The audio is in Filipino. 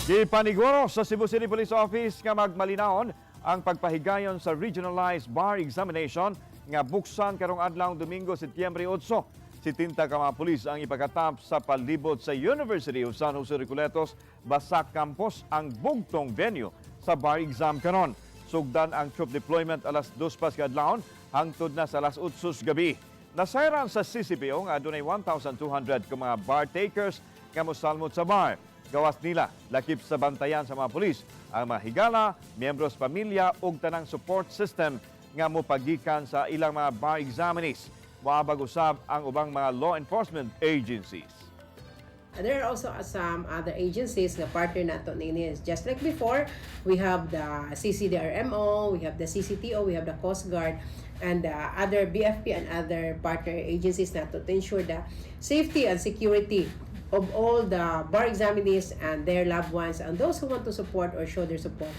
Gipaniguro sa Cebu City Police Office nga magmalinawon ang pagpahigayon sa regionalized bar examination nga buksan karong adlawng Domingo, Setyembre 8. Si Tinta ka mga pulis ang ipakatap sa palibot sa University of San Jose-Recoletos, Basak campus ang bugtong venue sa bar exam karon. Sugdan ang troop deployment alas 2 pas kadlawon hangtod na sa alas 8 gabi. Nasayran sa CCPO nga adunay 1,200 ka mga bar takers nga mosalmot sa bar. Gawas nila lakip sa bantayan sa mga pulis ang mga higala, miyembros pamilya ug tanang support system nga mopagikan sa ilang mga bar examinees. Moabag usab ang ubang mga law enforcement agencies. There are also some other agencies na partner nato nini. Just like before, we have the CCDRMO, we have the CCTO, we have the Coast Guard, and other BFP and other partner agencies nato to ensure the safety and security of all the bar examinees and their loved ones and those who want to support or show their support.